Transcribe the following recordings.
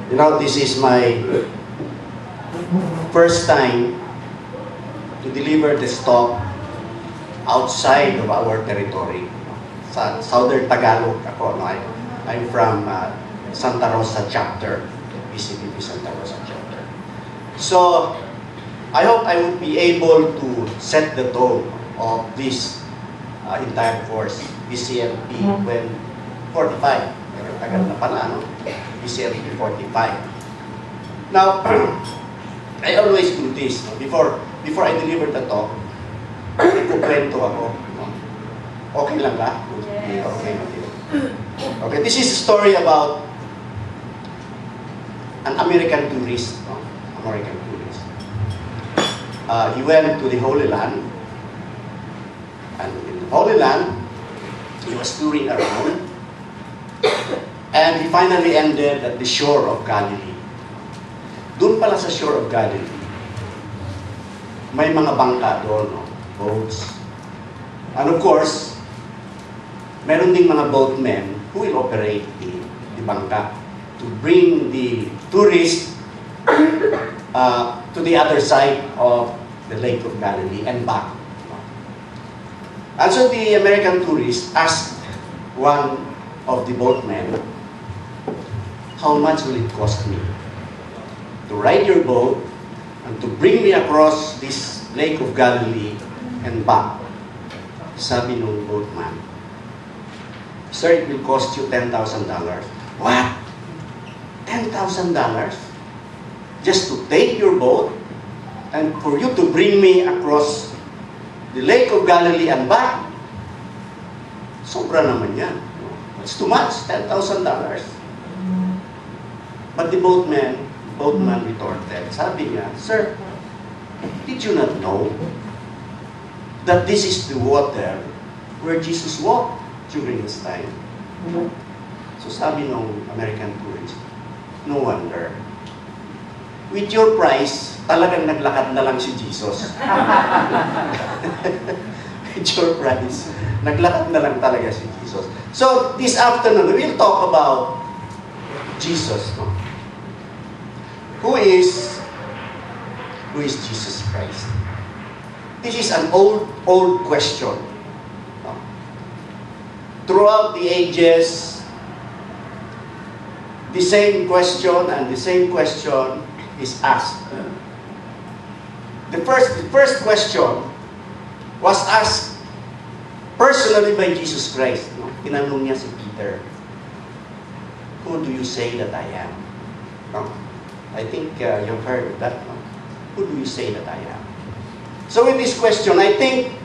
You know, this is my first time to deliver this talk outside of our territory. Sa Southern Tagalog ako, no? I'm from Santa Rosa chapter, PCBP Santa Rosa chapter. So, I hope I would be able to set the tone of this entire course, BCLP 45. Tagal na pala, no? BCLP 45. Now, I always do this. No? Before I deliver the talk, ikukwento ako. No? Okay lang ba? Yes. Okay. Okay, this is a story about an American tourist. No? American tourist. He went to the Holy Land. And in the Holy Land, he was touring around. And he finally ended at the shore of Galilee. Doon pala sa shore of Galilee, may mga bangka doon, no? Boats. And of course, meron ding mga boatmen who will operate the bangka to bring the tourists to the other side of the Lake of Galilee and back. And so the American tourist asked one of the boatmen, how much will it cost me to ride your boat and to bring me across this Lake of Galilee and back? Sabi nung boatman, sir, it will cost you $10,000. What? $10,000? Just to take your boat and for you to bring me across the Lake of Galilee and back? Sobra naman yan. It's too much, $10,000. But the boatman retorted, sabi niya, sir, did you not know that this is the water where Jesus walked during his time? So sabi nung American tourist, no wonder. With your price, talagang naglakad na lang si Jesus. With your price, naglakad na lang talaga si Jesus. So this afternoon, we will talk about Jesus. No? Who is Jesus Christ? This is an old question. No? Throughout the ages, the same question is asked. The first question was asked personally by Jesus Christ. No? Tinanong niya si Peter, who do you say that I am? No? I think you've heard of that. No? Who do you say that I am? So with this question, I think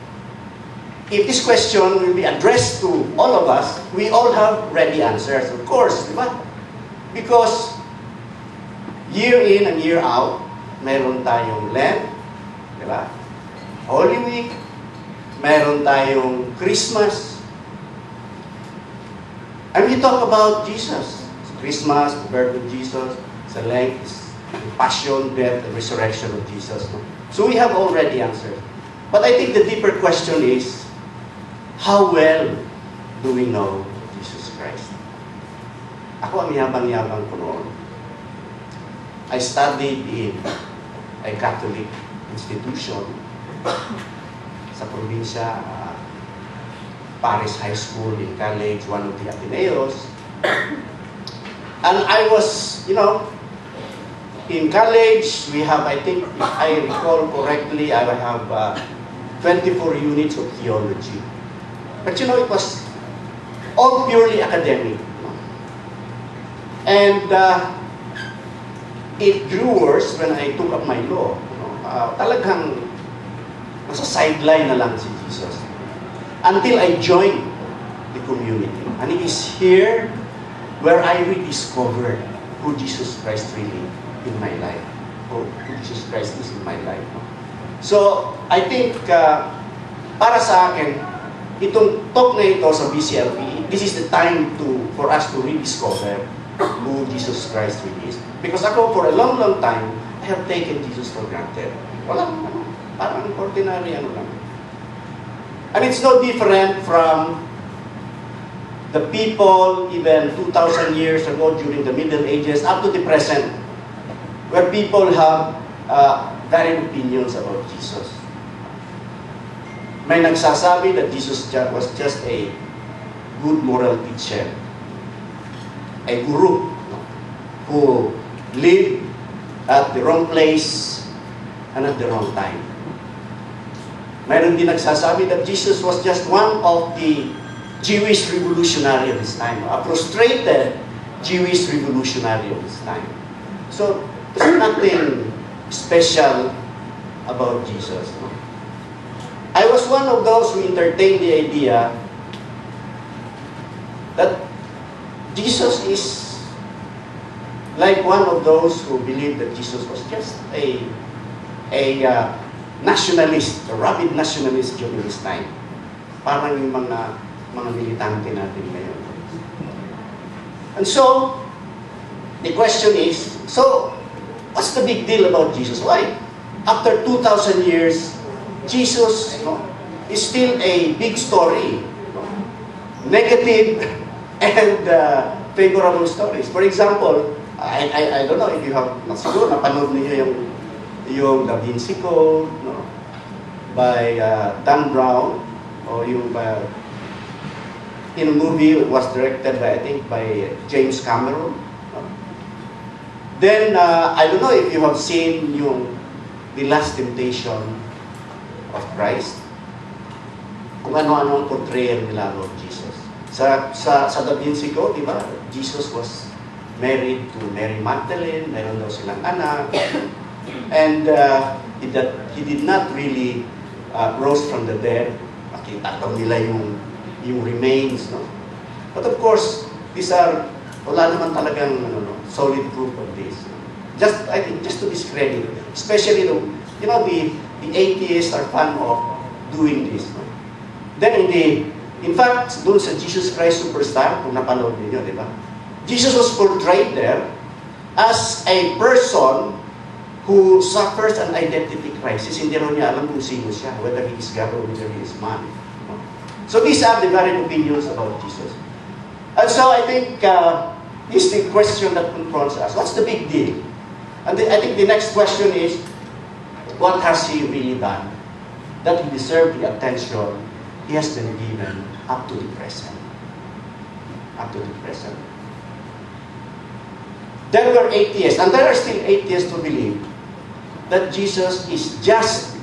if this question will be addressed to all of us, we all have ready answers. Of course, di ba? Because year in and year out, meron tayong Lent, di ba? Holy Week, meron tayong Christmas. And we talk about Jesus. Christmas, the birth of Jesus. Sa Lent, the passion, death, and resurrection of Jesus. No? So we have already answered. But I think the deeper question is, how well do we know Jesus Christ? Ako ang yabang-yabang ko noon. I studied in a Catholic institution sa probinsya, Paris High School in college, one of the Ateneos. And I was, in college, we have, I think, if I recall correctly, I have 24 units of theology. But it was all purely academic. And it grew worse when I took up my law. Talagang nasa sideline na lang si Jesus. Until I joined the community. And it is here where I rediscovered who Jesus Christ really in my life. Who Jesus Christ is in my life. So, I think, para sa akin, itong talk na ito sa BCLP, this is the time for us to rediscover who Jesus Christ really is. Because ako, for a long, long time, I have taken Jesus for granted. Walang, parang ordinary lang. And it's no different from the people even 2,000 years ago during the Middle Ages up to the present, where people have varied opinions about Jesus. May nagsasabi that Jesus was just a good moral teacher, a guru who lived at the wrong place and at the wrong time. Mayroon din nagsasabi that Jesus was just one of the Jewish revolutionary of his time, a frustrated Jewish revolutionary of his time. So, there's nothing special about Jesus. No? I was one of those who entertained the idea that Jesus is like one of those who believed that Jesus was just a nationalist, a rabid nationalist during his time. Parang yung mga militante natin ngayon. And so, the question is, so, what's the big deal about Jesus? Why? After 2,000 years, Jesus is still a big story. Negative and favorable stories. For example, I don't know if you have, siguro napanood niyo yung Da Vinci Code, by Dan Brown, or yung in a movie it was directed by, I think, by James Cameron. Then, I don't know if you have seen The Last Temptation of Christ. Kung ano-ano ang portrayal nila of Jesus. Sa Da Vinci Code, di ba? Jesus was married to Mary Magdalene, meron daw silang anak, and he did not really rose from the dead. Makita daw nila yung remains, no? But of course, wala naman talagang solid proof of this. I think, just to discredit, especially the atheists are fond of doing this. No? Then in fact, doon sa Jesus Christ Superstar, kung napanood niyo, di ba? Jesus was portrayed there as a person who suffers an identity crisis. Hindi rin niya alam kung sino siya, whether he is God or whether he is man. So these are the varied opinions about Jesus. And so I think this is the question that confronts us. What's the big deal? And I think the next question is, what has he really done that he deserved the attention he has been given up to the present? Up to the present. There were atheists, and there are still atheists who believe that Jesus is just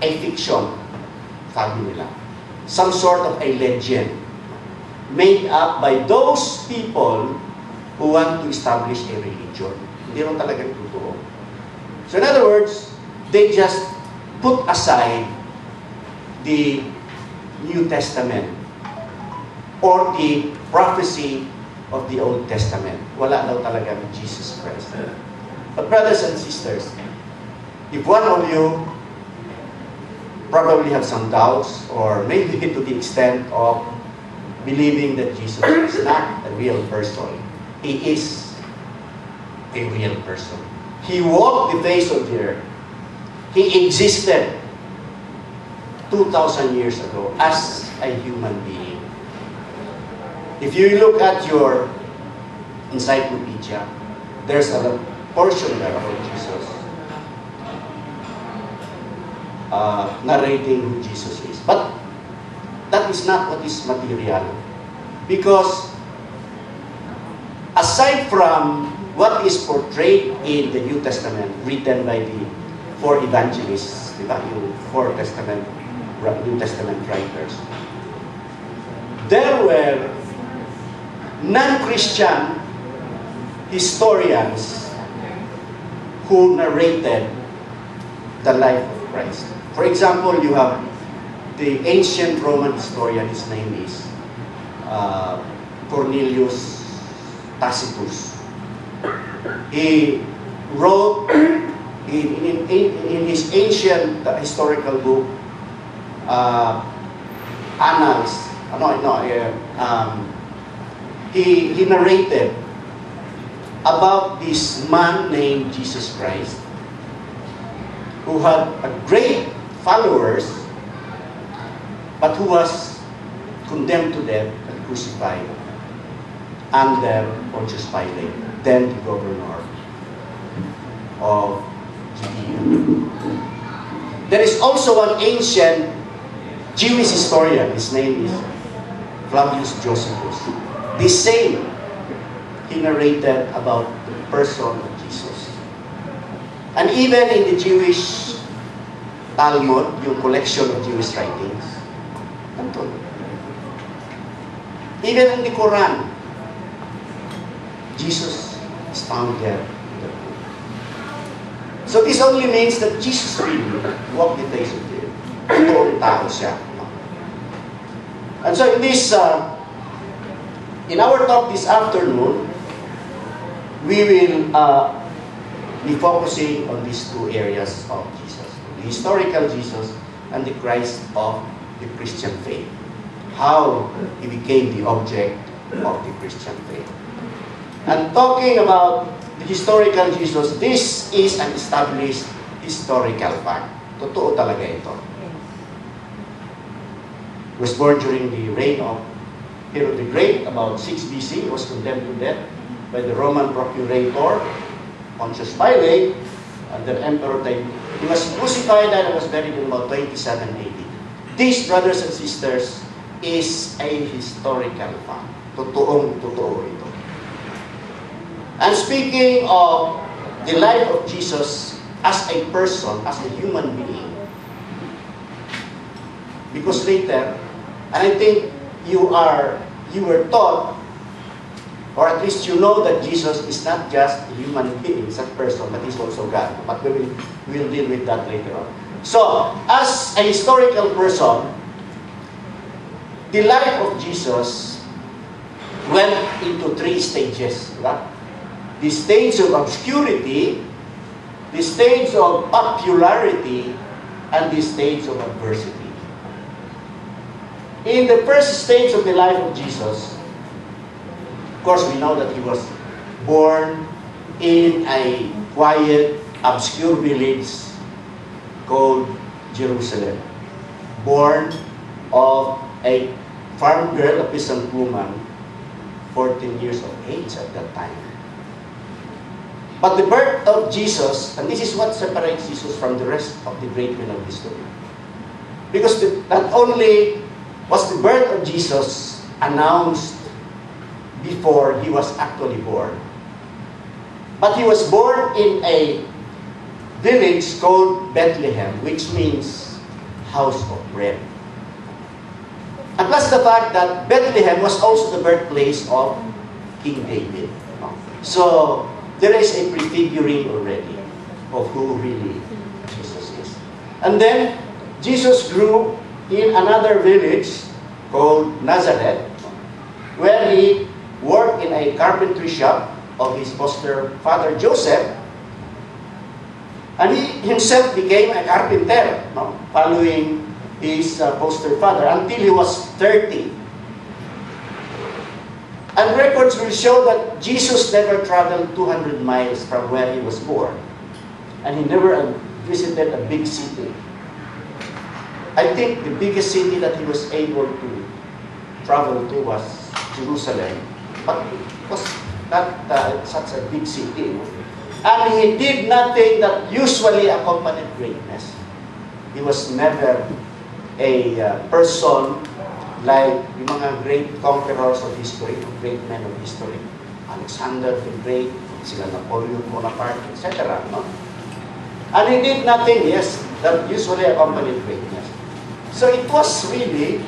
a fiction, sabi nila. Some sort of a legend made up by those people who want to establish a religion. Hindi rin talagang totoo. So in other words, they just put aside the New Testament or the prophecy of the Old Testament. Wala daw talagang Jesus Christ. But brothers and sisters, if one of you probably have some doubts, or maybe to the extent of believing that Jesus is not a real person, he is a real person. He walked the face of the earth. He existed 2,000 years ago as a human being. If you look at your encyclopedia, there's a portion there about Jesus, narrating who Jesus is. But that is not what is material. Because aside from what is portrayed in the New Testament, written by the four evangelists, diba? Yung four New Testament writers, there were non-Christian historians who narrated the life of Christ. For example, you have the ancient Roman historian, his name is Cornelius Tacitus. He wrote in his ancient historical book, Annals, he narrated about this man named Jesus Christ, who had a great followers, but who was condemned to death and crucified under Pontius Pilate, then the governor of Judea. There is also an ancient Jewish historian, his name is Flavius Josephus. The same, he narrated about the person of Jesus. And even in the Jewish Talmud, yung collection of Jewish writings, nandun. Even in the Quran, Jesus is found there. So this only means that Jesus really walked the face of the earth. Totoong tao siya. And so in this, in our talk this afternoon, we will be focusing on these two areas of Jesus. The historical Jesus and the Christ of the Christian faith. How he became the object of the Christian faith. And talking about the historical Jesus, this is an established historical fact. Totoo talaga ito. He was born during the reign of Herod the Great, about 6 BC. He was condemned to death by the Roman procurator, Pontius Pilate, and the emperor. He was crucified and was buried in about 27 AD. These, brothers and sisters, is a historical fact. Totoo ito. And speaking of the life of Jesus as a person, as a human being, because later, and I think you were taught, or at least you know that Jesus is not just a human being, such person, but he's also God. But we'll deal with that later on. So, as a historical person, the life of Jesus went into 3 stages. Right? The stage of obscurity, the stage of popularity, and the stage of adversity. In the first stage of the life of Jesus, of course, we know that he was born in a quiet, obscure village called Jerusalem. Born of a farm girl, a peasant woman, 14 years of age at that time. But the birth of Jesus, and this is what separates Jesus from the rest of the great men of history. Because not only was the birth of Jesus announced before he was actually born, but he was born in a village called Bethlehem, which means house of bread. And plus the fact that Bethlehem was also the birthplace of King David. So, there is a prefiguring already of who really Jesus is. And then, Jesus grew in another village called Nazareth, where he worked in a carpentry shop of his foster father Joseph, and he himself became a carpenter, following his foster father until he was 30. And records will show that Jesus never traveled 200 miles from where he was born. And he never visited a big city. I think the biggest city that he was able to travel to was Jerusalem. But it was not such a big city. And he did nothing that usually accompanied greatness. He was never a person like yung mga great conquerors of history, great men of history. Alexander the Great, sila Napoleon Bonaparte, etc. No? And he did nothing, yes, that usually accompanied greatness. So it was really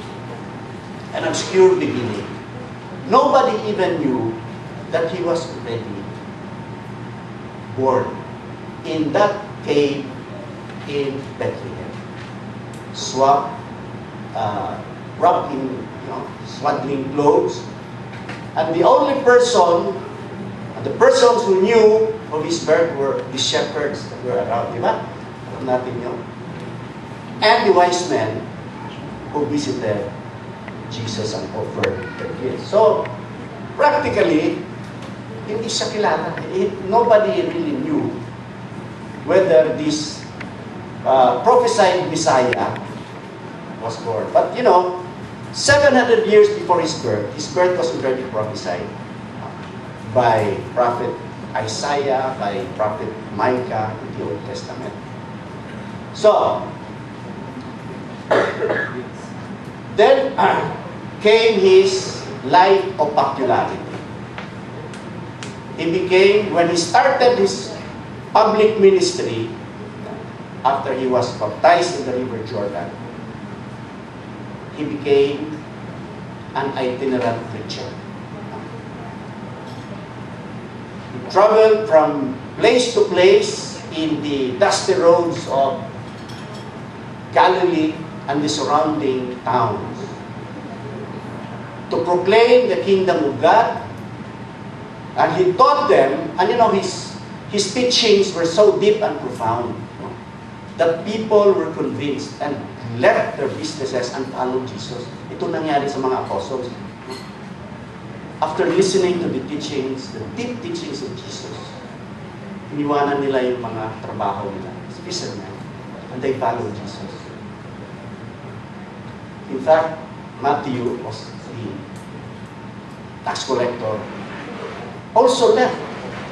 an obscure beginning. Nobody even knew that he was already born in that cave in Bethlehem. Wrapped in swaddling clothes. And the only person, the persons who knew of his birth were the shepherds that were around, di ba? Alam natin yun. And the wise men who visited Jesus and offered their gifts. So, practically, hindi siya kilala. Nobody really knew whether this prophesied Messiah was born. But 700 years before his birth was already prophesied by Prophet Isaiah, by Prophet Micah in the Old Testament. So, then came his life of popularity. He became, when he started his public ministry, after he was baptized in the River Jordan, he became an itinerant preacher. He traveled from place to place in the dusty roads of Galilee and the surrounding towns to proclaim the kingdom of God. And he taught them, and his teachings were so deep and profound that people were convinced and left their businesses and followed Jesus. Ito nangyari sa mga apostles. After listening to the teachings, the deep teachings of Jesus, iniwanan nila yung mga trabaho nila, fishermen, and they followed Jesus. In fact, Matthew was the tax collector, also left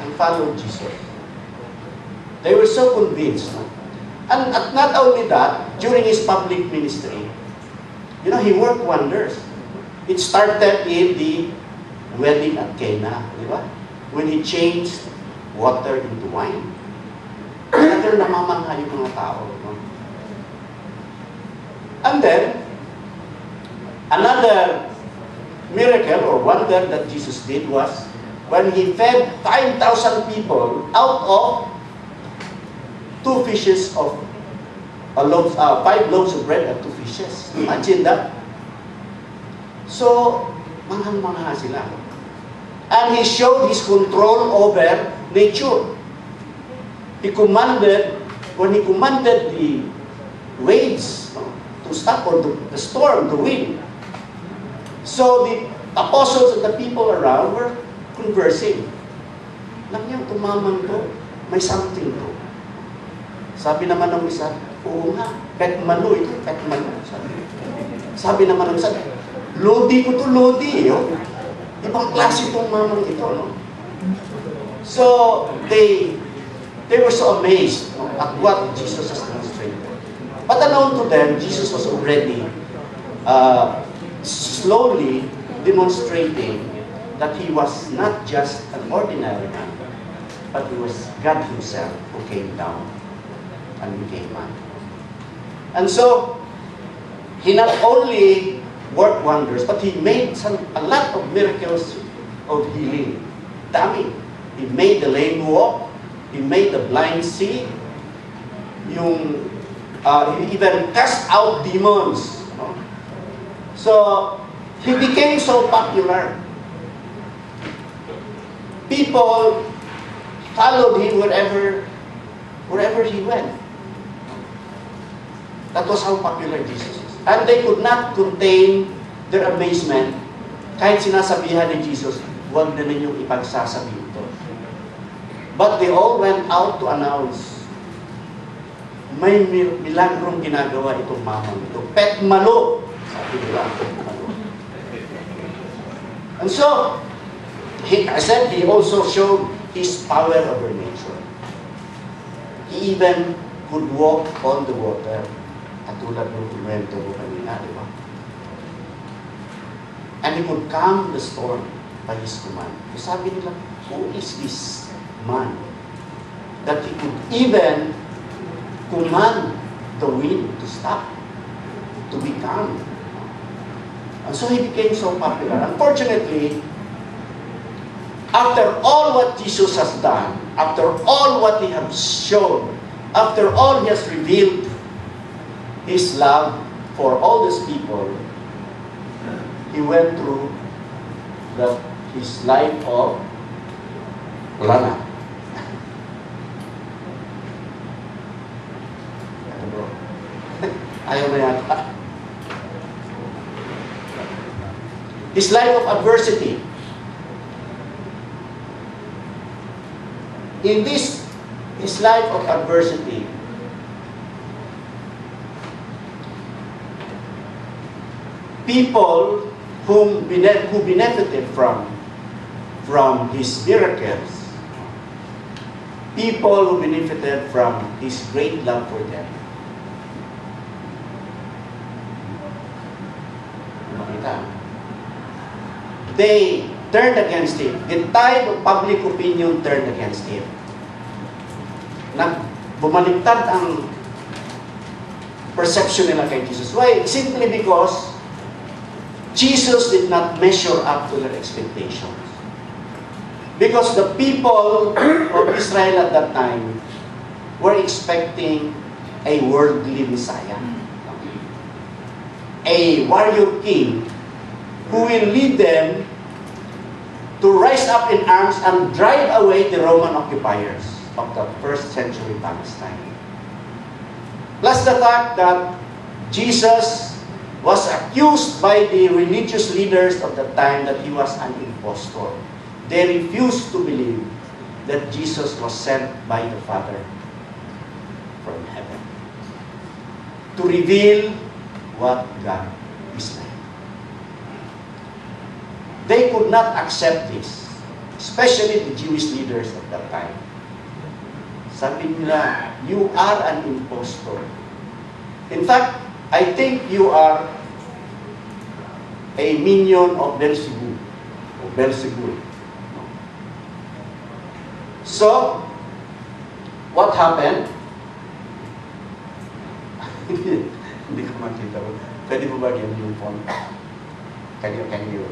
and followed Jesus. They were so convinced. And not only that, during his public ministry, he worked wonders. It started in the wedding at Cana, di ba? When he changed water into wine. Talagang namamangha yung mga tao. No? And then, another miracle or wonder that Jesus did was when he fed 5,000 people out of 5 loaves of bread and 2 fishes. Imagine that. So, manghang-mangha sila. And he showed his control over nature. When he commanded the waves to stop, or the storm, the wind. So the apostles and the people around were conversing. Alam niyo, tumamang to, may something to. Sabi naman ng isa, oo nga, petmano ito, petmano. Sabi naman ng isa, lodi ko to, lodi. Ibang klase itong mamang ito. No? So, they were so amazed at what Jesus has demonstrated. But unknown to them, Jesus was already slowly demonstrating that he was not just an ordinary man, but he was God himself who came down and became man. And so, he not only worked wonders, but he made a lot of miracles of healing. Dami. He made the lame walk. He made the blind see. He even cast out demons. So, he became so popular. People followed him wherever he went. That was how popular Jesus is. And they could not contain their amazement kahit sinasabihan ni Jesus, huwag na ninyong ipagsasabi ito. But they all went out to announce, may milagrong ginagawa itong mamang ito. Petmalo! Sabi nila, petmalo. And so, I said, he also showed his power over nature. He even could walk on the water. Katulad ng kwento ko kanina, di ba? And he could calm the storm by his command. Sabi nila, who is this man that he could even command the wind to stop, to be calm? And so he became so popular. Unfortunately, after all what Jesus has done, after all what he has shown, after all he has revealed his love for all these people, he went through his life of lana. Ayaw na yata. His life of adversity. In his life of adversity, people who benefited from his miracles, people who benefited from his great love for them. Makita? They turned against him. The tide of public opinion turned against him. Bumaliktad ang perception nila kay Jesus. Why? Simply because Jesus did not measure up to their expectations. Because the people of Israel at that time were expecting a worldly Messiah. A warrior king who will lead them to rise up in arms and drive away the Roman occupiers of the first century Palestine. Plus the fact that Jesus was accused by the religious leaders of the time that he was an impostor. They refused to believe that Jesus was sent by the Father from heaven to reveal what God is like. They could not accept this, especially the Jewish leaders of that time. Sabi nila, you are an impostor. In fact, I think you are a minion of Beelzebub. Or Beelzebub. So, what happened? Hindi ko makita. Pwede mo ba ganyan yung font? Can you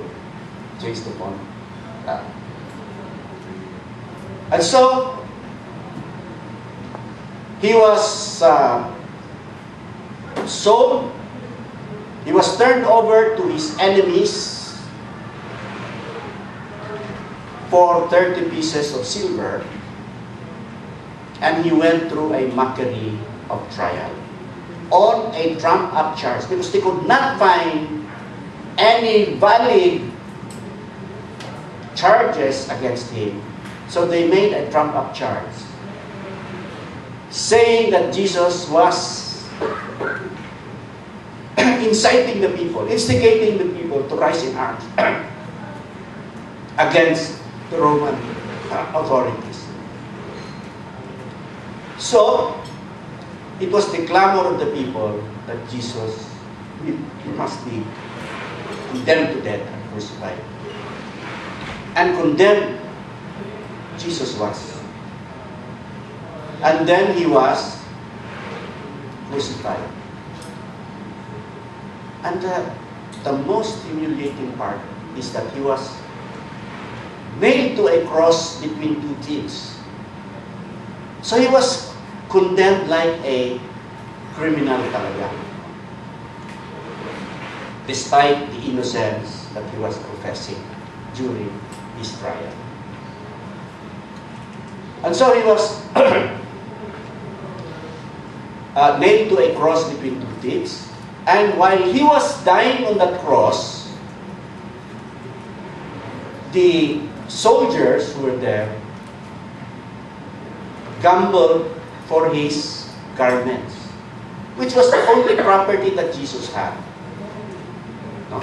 change the font? And so, he was sold. He was turned over to his enemies for 30 pieces of silver, and he went through a mockery of trial on a trumped-up charge because they could not find any valid charges against him. So they made a trumped-up charge saying that Jesus was inciting the people, instigating the people to rise in arms against the Roman authorities. So, it was the clamor of the people that Jesus must be condemned to death and crucified. And condemned Jesus was. And then he was crucified. And the most humiliating part is that he was nailed to a cross between two thieves. So he was condemned like a criminal talaga, despite the innocence that he was professing during his trial. And so he was nailed to a cross between two thieves. And while he was dying on that cross, the soldiers who were there gambled for his garments, which was the only property that Jesus had. No?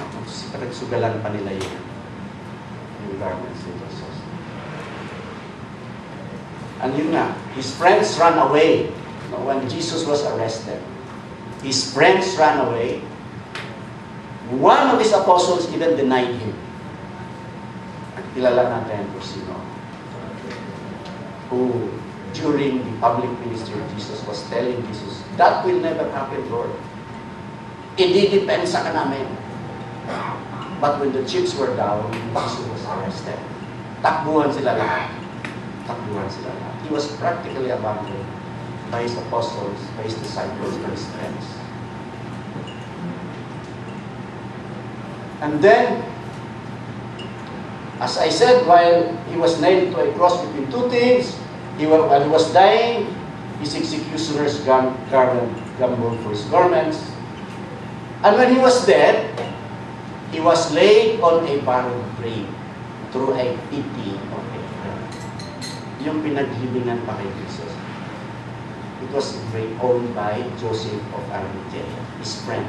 Pinagsugalan pa nila yung garments ni Jesus. And yun nga, his friends ran away. No, when Jesus was arrested, his friends ran away. One of his apostles even denied him. At kilala natin kung sino. Who, during the public ministry of Jesus, was telling Jesus, that will never happen, Lord. Ididepensa ka namin. But when the chips were down, Jesus was arrested. Takbuhan sila lahat. Takbuhan sila lahat. He was practically abandoned by his apostles, by his disciples, by his friends. And then, as I said, while he was nailed to a cross between two thieves, while he was dying, his executioners gambled for his garments. And when he was dead, he was laid on a barren grave through a pity of a friend. Yung pinaglibingan pa kay Jesus. It was owned by Joseph of Arimathea, his friend.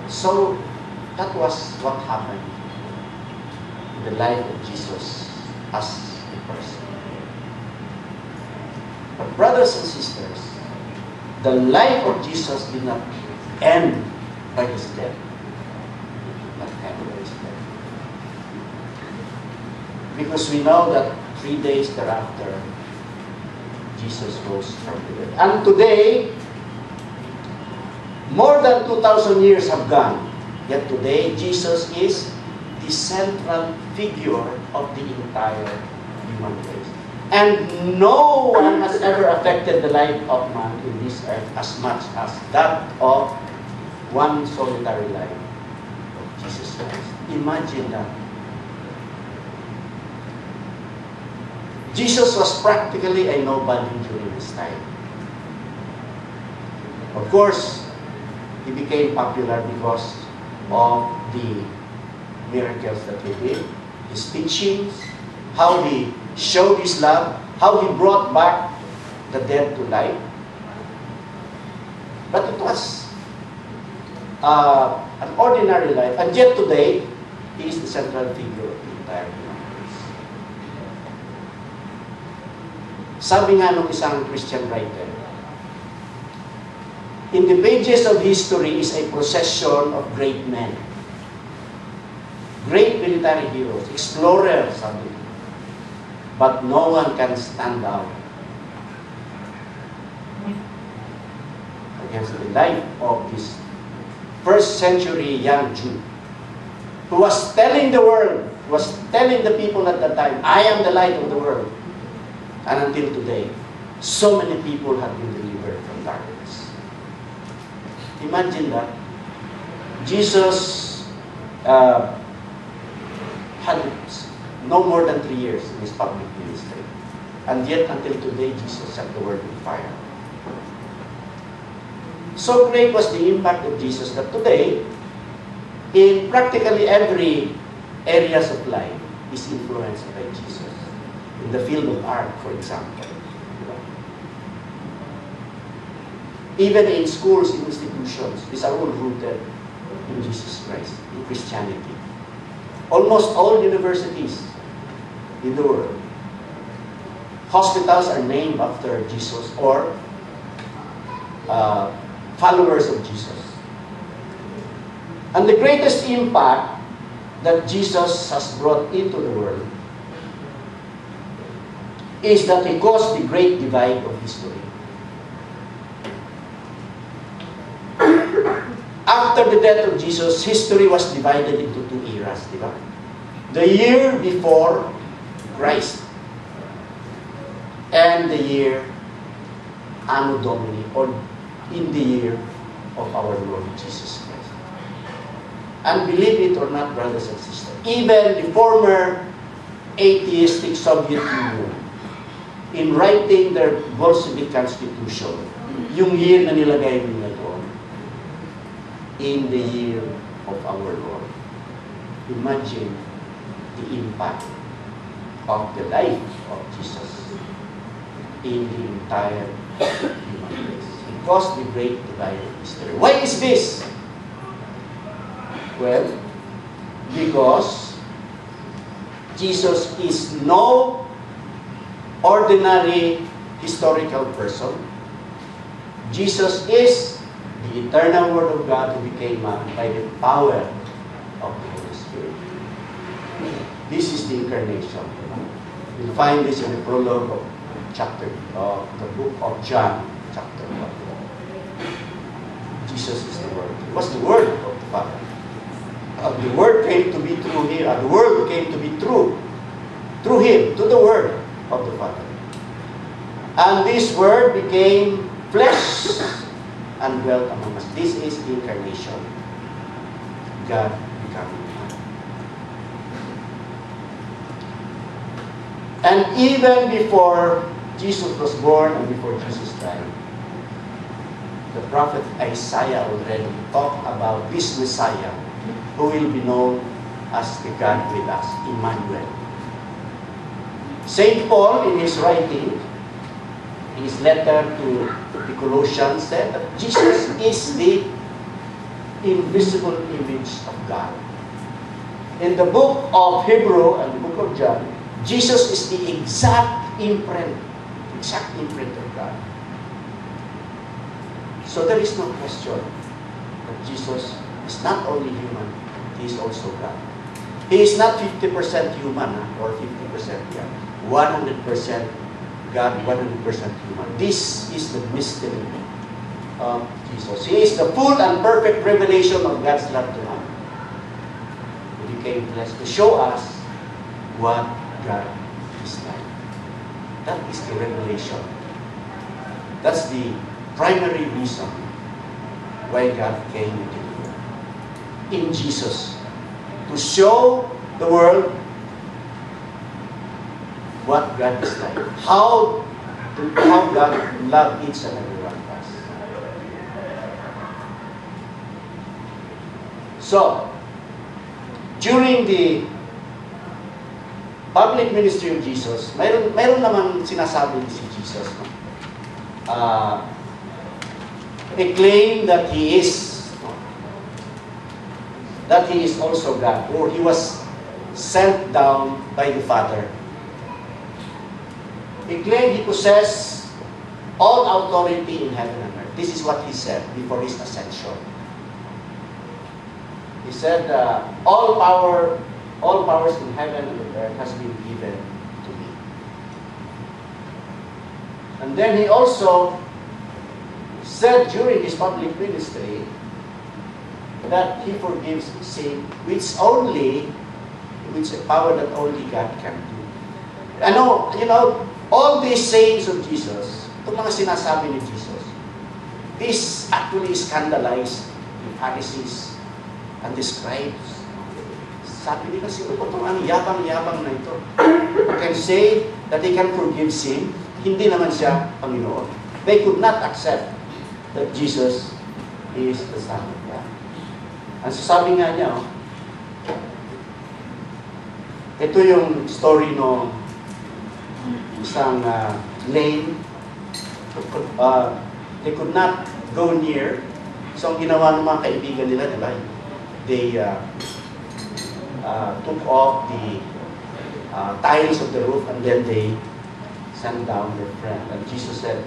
So, that was what happened in the life of Jesus as a person. But brothers and sisters, the life of Jesus did not end by his death. Not end by his death. Because we know that 3 days thereafter, Jesus rose from the dead. And today, more than 2,000 years have gone. Yet today, Jesus is the central figure of the entire human race. And no one has ever affected the life of man in this earth as much as that of one solitary life of Jesus Christ. Imagine that. Jesus was practically a nobody during his time. Of course, he became popular because of the miracles that he did, his teachings, how he showed his love, how he brought back the dead to life. But it was an ordinary life, and yet today, he is the central figure of the entire human race. Sabi nga nung isang Christian writer, in the pages of history is a procession of great men. Great military heroes, explorers, sabi. But no one can stand out against the life of this first century young Jew who was telling the world, was telling the people at that time, I am the light of the world. And until today, so many people have been delivered from darkness. Imagine that. Jesus had no more than 3 years in his public ministry. And yet, until today, Jesus set the world on fire. So great was the impact of Jesus that today, in practically every areas of life, is influenced by Jesus. In the field of art, for example. Even in schools, in institutions, these are all rooted in Jesus Christ, in Christianity. Almost all universities in the world, hospitals are named after Jesus or followers of Jesus. And the greatest impact that Jesus has brought into the world is that he caused the great divide of history. After the death of Jesus, history was divided into 2 eras, di ba? The year before Christ and the year Anno Domini, or in the year of our Lord Jesus Christ. And believe it or not, brothers and sisters, even the former atheistic Soviet Union, in writing their Bolshevik Constitution, yung year na nilagay nila doon, in the year of our Lord. Imagine the impact of the life of Jesus in the entire human race. It caused the great divide of history. Why is this? Well, because Jesus is no ordinary historical person. Jesus is the eternal Word of God who became man by the power of the Holy Spirit. This is the incarnation. You'll find this in the prologue of the book of John, chapter 1. Jesus is the Word. It was the Word of the Father. The Word came to be through Him. The Word came to be through Him, to the Word of the Father. And this Word became flesh and dwelt among us. This is the incarnation. God becoming man. And even before Jesus was born and before Jesus died, the prophet Isaiah already talked about this Messiah who will be known as the God with us, Emmanuel. St. Paul, in his writing, in his letter to the Colossians, said that Jesus is the invisible image of God. In the book of Hebrew and the book of John, Jesus is the exact imprint of God. So there is no question that Jesus is not only human, He is also God. He is not 50% human or 50% God. 100% God, 100% human. This is the mystery of Jesus. He is the full and perfect revelation of God's love to man. He became flesh to show us what God is like. That is the revelation. That's the primary reason why God came into the world. In Jesus. To show the world what God is like. How God loved each and every one of us. So, during the public ministry of Jesus, mayroon naman sinasabi si Jesus. He claimed that He is also God, or He was sent down by the Father. He claimed He possessed all authority in heaven and earth. This is what He said before His ascension. He said, all powers in heaven and on earth has been given to me. And then He also said during His public ministry that He forgives sin, which a power that only God can do. All these sayings of Jesus, itong mga sinasabi ni Jesus, this actually scandalized the Pharisees and the scribes. Sabi nila, sino po itong yabang-yabang na ito? Can say that He can forgive sin, hindi naman siya Panginoon. They could not accept that Jesus is the Son of God. Ang sasabi nga niya, ito yung story no isang lane. They could not go near. So ang ginawa ng mga kaibigan nila, diba? They took off the tiles of the roof and then they sent down their friend. And Jesus said,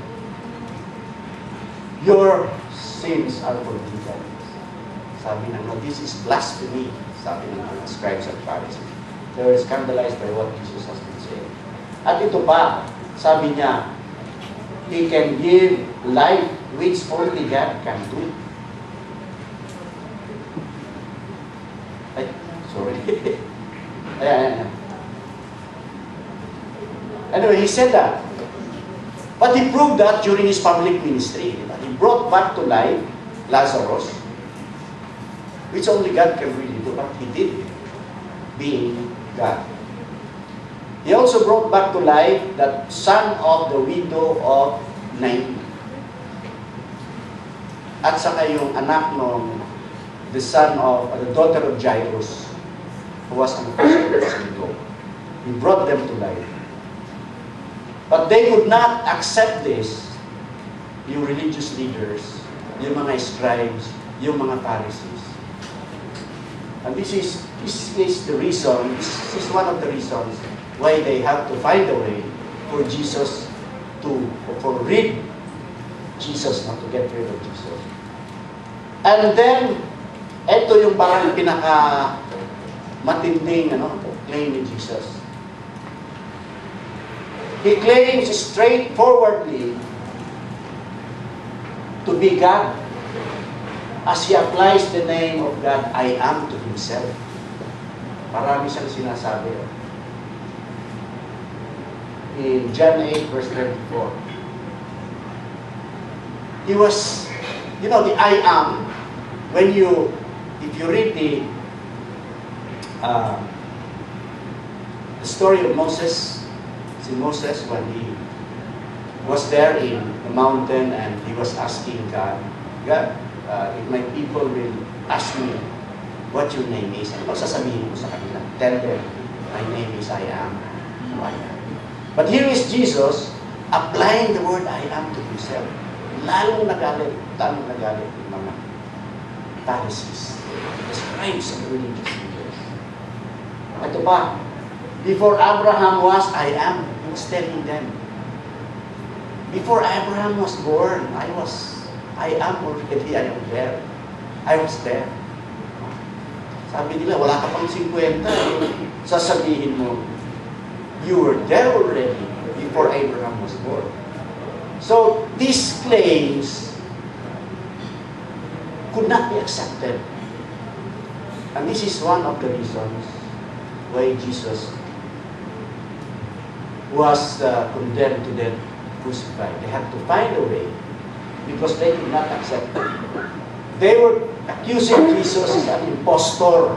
"Your sins are forgiven." Sabi na, this is blasphemy. Sabi ng mga scribes and Pharisees. They were scandalized by what Jesus has been saying. At ito pa, sabi niya, He can give life which only God can do. Ay, sorry. Ayan. Anyway, He said that. But He proved that during His public ministry. He brought back to life Lazarus, which only God can really do, but He did, being God. He also brought back to life that son of the widow of Nain. At saka yung anak ng the daughter of Jairus, who was an apostle of widow. He brought them to life. But they could not accept this, yung religious leaders, yung mga scribes, yung mga Pharisees. And this is the reason, this is one of the reasons why they have to find a way for Jesus for Jesus, not to get rid of Jesus. And then, ito yung parang matinding claim ni Jesus. He claims straightforwardly to be God, as He applies the name of God, I am, to Himself. Marami siyang sinasabi. In John 8, verse 34. He was, the I am, if you read the story of Moses, Moses, when he was there in the mountain and he was asking God, if my people will ask me what your name is, ano sasabihin ko sa kanila? Tell them, my name is I am who I am. But here is Jesus applying the word I am to Himself. Lalong nagalit yung mga Pharisees, the scribes and religious leaders. Ito pa, before Abraham was, I am. He was telling them. Before Abraham was born, I am already, I am there. I was there. Sabi nila, wala ka pang 50, sasabihin mo, you were there already before Abraham was born. So, these claims could not be accepted. And this is one of the reasons why Jesus was condemned to death, crucified. They had to find a way because they could not accept it. They were accusing Jesus as an impostor.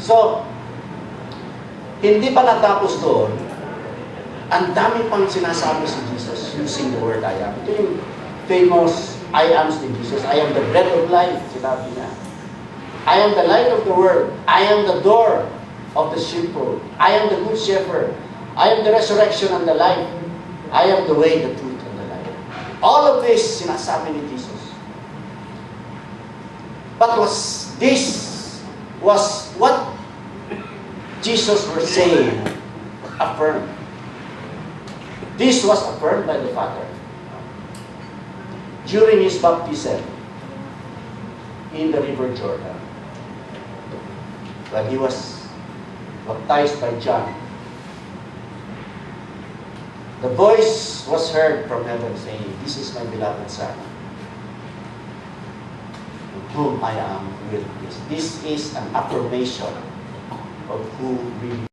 So, hindi pa natapos doon, ang dami pang sinasabi si Jesus using the word I am. Ito yung famous I am ni Jesus. I am the bread of life, sinabi niya. I am the light of the world. I am the door of the sheepfold. I am the good shepherd. I am the resurrection and the life. I am the way, the truth, and the life. All of this, sinasabi ni Jesus. But this was what Jesus was saying, affirmed. This was affirmed by the Father during his baptism in the river Jordan. When he was baptized by John, the voice was heard from heaven saying, "This is my beloved Son, in whom I am well pleased." This is an affirmation of who really